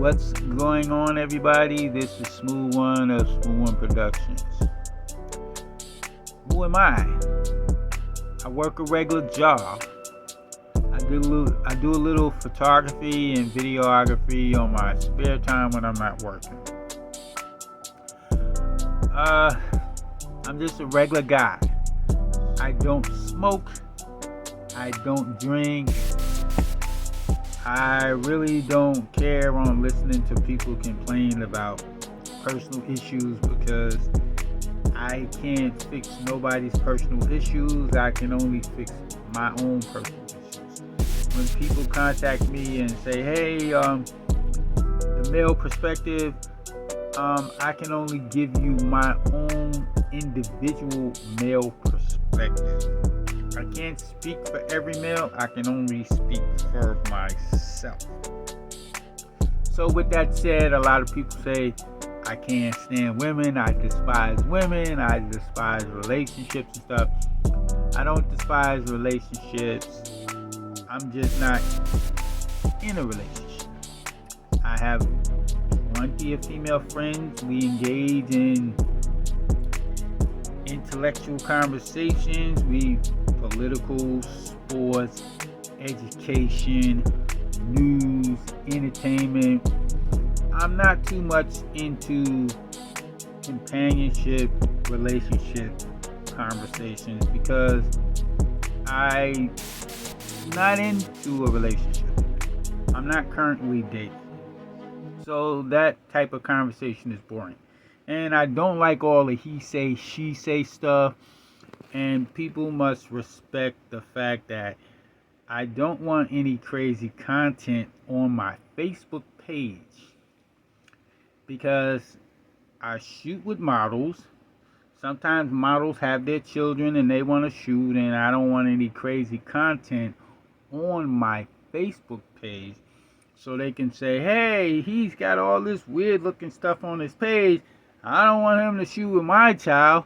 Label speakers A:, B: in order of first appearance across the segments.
A: What's going on, everybody? This is Smooth One of Smooth One Productions. Who am I? I work a regular job. I do a little photography and videography on my spare time when I'm not working. I'm just a regular guy. I don't smoke. I don't drink. I really don't care on listening to people complain about personal issues because I can't fix nobody's personal issues. I can only fix my own personal issues. When people contact me and say, hey, the male perspective, I can only give you my own individual male perspective. I can't speak for every male. I can only speak for myself. So with that said, a lot of people say I can't stand women, I despise women, I despise relationships and stuff. I don't despise relationships. I'm just not in a relationship. I have plenty of female friends. We engage in intellectual conversations. Political, sports, education, news, entertainment. I'm not too much into companionship, relationship conversations because I'm not into a relationship. I'm not currently dating. So that type of conversation is boring. And I don't like all the he say, she say stuff. And people must respect the fact that I don't want any crazy content on my Facebook page because I shoot with models. Sometimes models have their children and they want to shoot, and I don't want any crazy content on my Facebook page so they can say, hey, he's got all this weird looking stuff on his page. I don't want him to shoot with my child.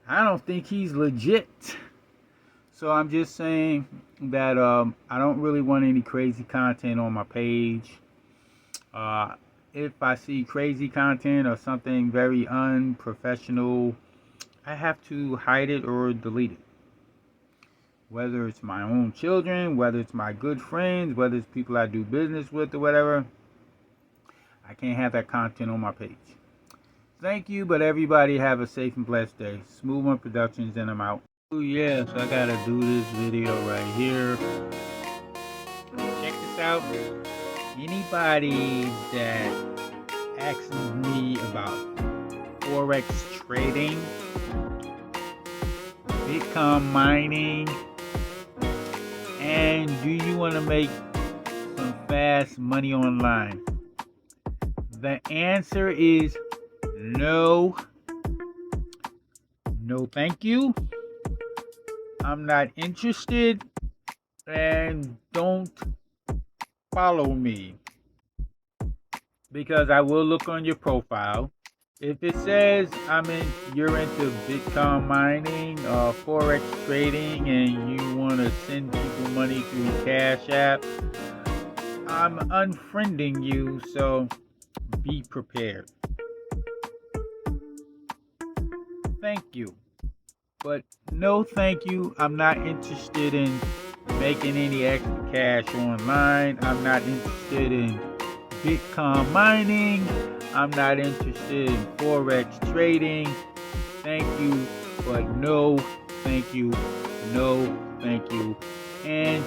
A: I don't think he's legit. So I'm just saying that I don't really want any crazy content on my page. If I see crazy content or something very unprofessional, I have to hide it or delete it. Whether it's my own children, whether it's my good friends, whether it's people I do business with or whatever, I can't have that content on my page. Thank you, but everybody have a safe and blessed day. Smooth One Productions, and I'm out. Oh yes, I gotta do this video right here. Check this out. Anybody that asks me about Forex trading, Bitcoin mining, and do you want to make some fast money online? The answer is no. No, thank you. I'm not interested, and don't follow me because I will look on your profile. If it says you're into Bitcoin mining or Forex trading and you want to send people money through Cash App, I'm unfriending you, so be prepared. Thank you. But no thank you. I'm not interested in making any extra cash online. I'm not interested in Bitcoin mining. I'm not interested in Forex trading. Thank you, but no thank you. No thank you. And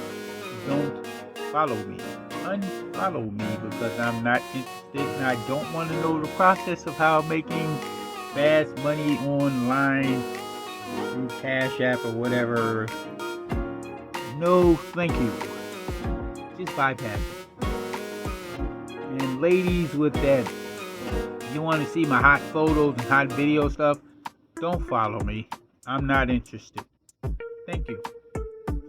A: don't follow me. Unfollow me because I'm not interested and I don't want to know the process of how I'm making fast money online through Cash App or whatever. No thank you. Just bypass it. And ladies with that, you want to see my hot photos and hot video stuff, don't follow me. I'm not interested. Thank you.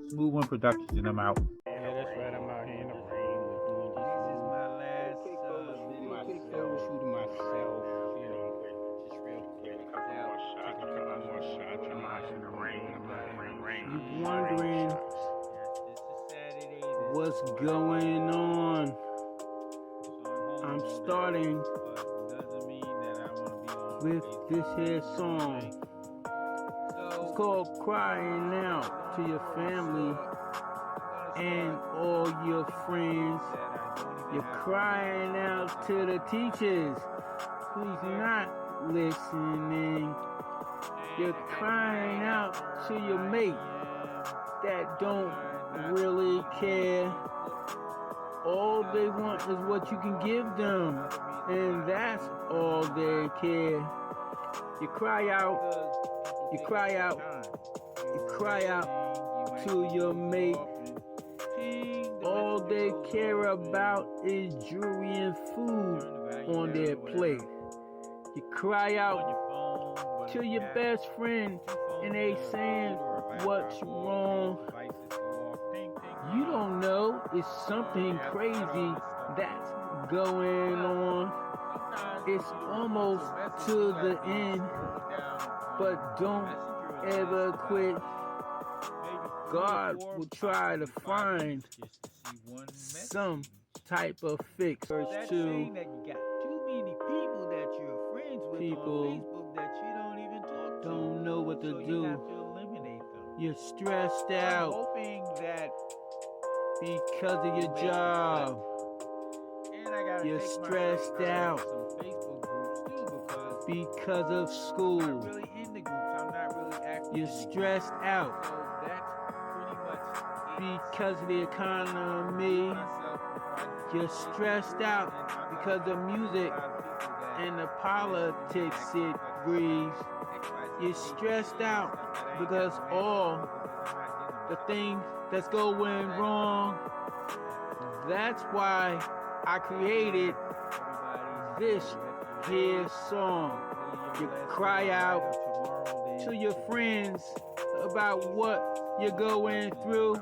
A: Smooth One Productions, and I'm out. Yeah, that's right. I'm out here in the rain. This is my last quick photo shoot of myself. You know, just real quick. You're wondering what's going on?
B: I'm starting with this here song. It's called Crying Out to Your Family and all your friends. You're crying out to the teachers who's not listening. You're crying out to your mate that don't really care. All they want is what you can give them, and that's all they care. You cry out, you cry out, you cry out to your mate. All they care about is jewelry and food on their plate. You cry out to your best friend and they saying what's wrong. You don't know it's something crazy that's going on. It's almost to the end, but don't ever quit. God will try to find some type of fix. Verse 2.
A: That you got too many people that you're friends with on Facebook that you don't even talk to.
B: Don't know what to do.
A: You have to eliminate them.
B: You're stressed out.
A: I'm hoping that
B: because of your job.
A: And I gotta
B: You're stressed out
A: some Facebook groups too
B: because of school.
A: I'm not really in the groups. I'm not really active.
B: You're stressed out
A: So that's pretty much
B: because of the economy. You're stressed out because of music and the politics it breeds. You're stressed out because all the things that's going wrong. That's why I created this here song. You cry out to your friends about what you're going through.